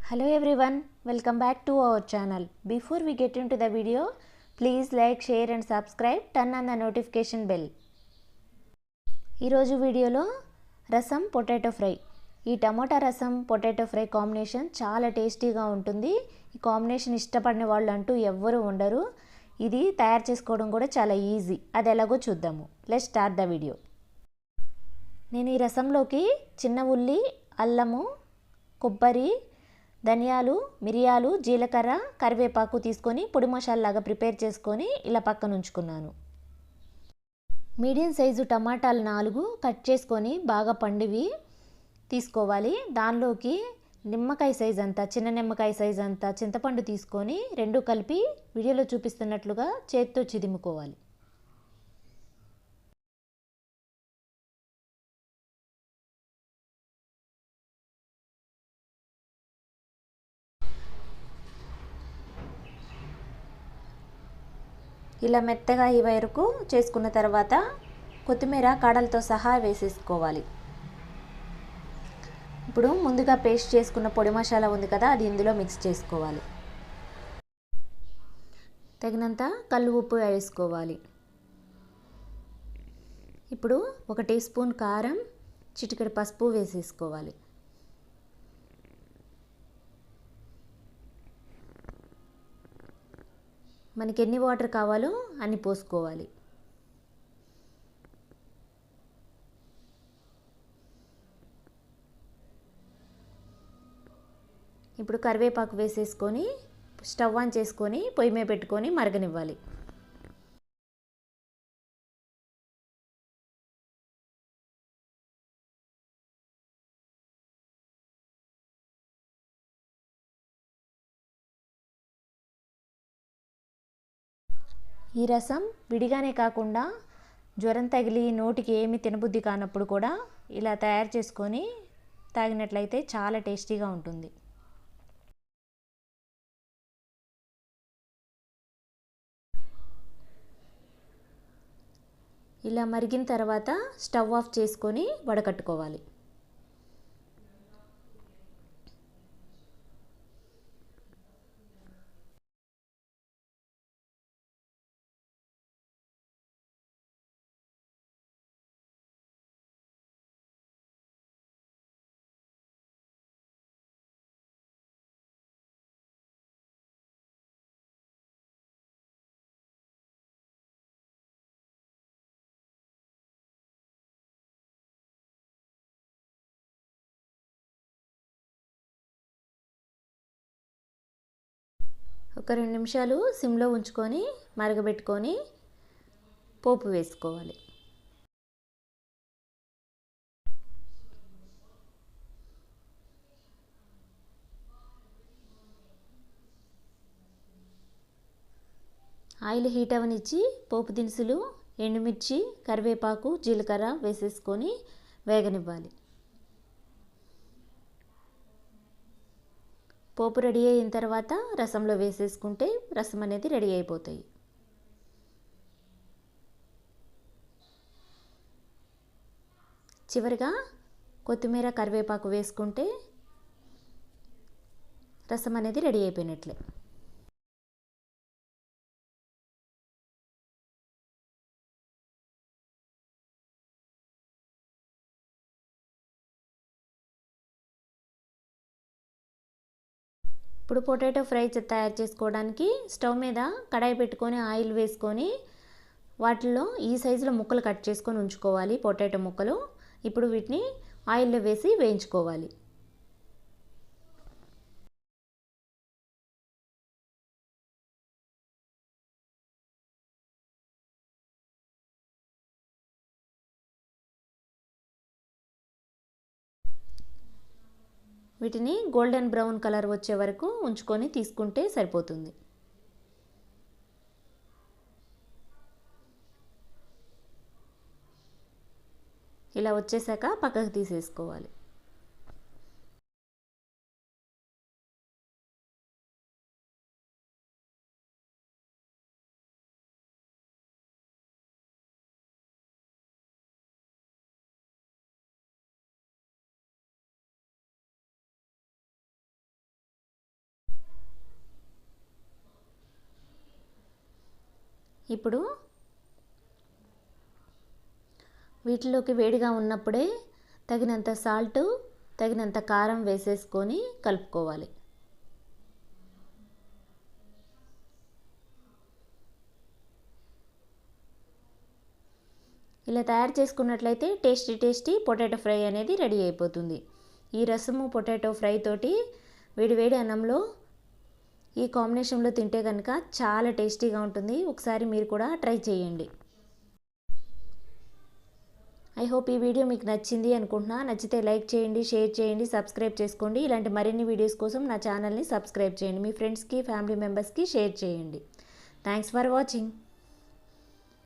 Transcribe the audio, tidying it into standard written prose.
Hello everyone, welcome back to our channel. Before we get into the video, please like, share and subscribe, turn on the notification bell. ఈరోజు వీడియోలో రసం potato fry. ఈ టమాటా రసం potato fry combination చాలా టేస్టీగా ఉంటుంది. ఈ combination ఇష్టపడిన వాళ్ళు అంటూ ఎవ్వరూ ఉండరు. ఇది తయారు చేసుకోవడం కూడా చాలా ఈజీ. అది ఎలాగో చూద్దాము. Let's start the video. నేను ఈ రసంలోకి చిన్న ఉల్లి, అల్లము, కొబ్బరి, ధనియాలు, మిరియాలు, జీలకర్ర, కరివేపాకు తీసుకొని పొడి మసాలాగా ప్రిపేర్ చేసుకొని ఇలా పక్కన ఉంచుకున్నాను. మీడియం సైజు టమాటాలు 4 కట్ చేసుకొని బాగా పండివి తీసుకోవాలి. దానిలోకి నిమ్మకాయ సైజ్ అంతా, చిన్న నిమ్మకాయ సైజ్ అంతా చింతపండు తీసుకొని రెండు కలిపి వీడియోలో చూపిస్తున్నట్లుగా చేత్తో చిదిముకోవాలి. ఇలా మెత్తగా ఈ వరకు చేసుకున్న తర్వాత కొత్తిమీర కాడలతో సహా వేసేసుకోవాలి. ఇప్పుడు ముందుగా పేస్ట్ చేసుకున్న పొడి మసాలా ఉంది కదా, అది ఇందులో మిక్స్ చేసుకోవాలి. తగినంత కల్లు ఉప్పు వేసుకోవాలి. ఇప్పుడు 1 టీ స్పూన్ కారం, చిటికెడు పసుపు వేసేసుకోవాలి. మనకి ఎన్ని వాటర్ కావాలో అన్ని పోసుకోవాలి. ఇప్పుడు కరివేపాకు వేసేసుకొని స్టవ్ ఆన్ చేసుకొని పొయ్యి మీద పెట్టుకొని మరగనివ్వాలి. ఈ రసం విడిగానే కాకుండా జ్వరం తగిలి నోటికి ఏమి తినబుద్ధి కానప్పుడు కూడా ఇలా తయారు చేసుకొని తాగినట్లయితే చాలా టేస్టీగా ఉంటుంది. ఇలా మరిగిన తర్వాత స్టవ్ ఆఫ్ చేసుకొని వడకట్టుకోవాలి. ఒక 2 నిమిషాలు సిమ్లో ఉంచుకొని మరగబెట్టుకొని పోపు వేసుకోవాలి. ఆయిల్ హీట్ అవనిచ్చి పోపు దినుసులు, ఎండుమిర్చి, కరివేపాకు, జీలకర్ర వేసేసుకొని వేగనివ్వాలి. పోపు రెడీ అయిన తర్వాత రసంలో వేసేసుకుంటే రసం అనేది రెడీ అయిపోతాయి. చివరిగా కొత్తిమీర, కరివేపాకు వేసుకుంటే రసం అనేది రెడీ అయిపోయినట్లే. ఇప్పుడు పొటాటో ఫ్రై తయారు చేసుకోవడానికి స్టవ్ మీద కడాయి పెట్టుకొని ఆయిల్ వేసుకొని వాటిల్లో ఈ సైజులో ముక్కలు కట్ చేసుకొని ఉంచుకోవాలి పొటాటో ముక్కలు. ఇప్పుడు వీటిని ఆయిల్లో వేసి వేయించుకోవాలి. వీటిని గోల్డెన్ బ్రౌన్ కలర్ వచ్చే వరకు ఉంచుకొని తీసుకుంటే సరిపోతుంది. ఇలా వచ్చేసాక పక్కకు తీసేసుకోవాలి. ఇప్పుడు వీటిలోకి వేడిగా ఉన్నప్పుడే తగినంత సాల్ట్, తగినంత కారం వేసేసుకొని కలుపుకోవాలి. ఇలా తయారు చేసుకున్నట్లయితే టేస్టీ పొటాటో ఫ్రై అనేది రెడీ అయిపోతుంది. ఈ రసము పొటాటో ఫ్రై తోటి వేడి అన్నంలో ఈ కాంబినేషన్లో తింటే కనుక చాలా టేస్టీగా ఉంటుంది. ఒకసారి మీరు కూడా ట్రై చేయండి. ఐ హోప్ ఈ వీడియో మీకు నచ్చింది అనుకుంటున్నా. నచ్చితే లైక్ చేయండి, షేర్ చేయండి, సబ్స్క్రైబ్ చేసుకోండి. ఇలాంటి మరిన్ని వీడియోస్ కోసం నా ఛానల్ని సబ్స్క్రైబ్ చేయండి. మీ ఫ్రెండ్స్కి, ఫ్యామిలీ మెంబర్స్కి షేర్ చేయండి. Thanks for watching.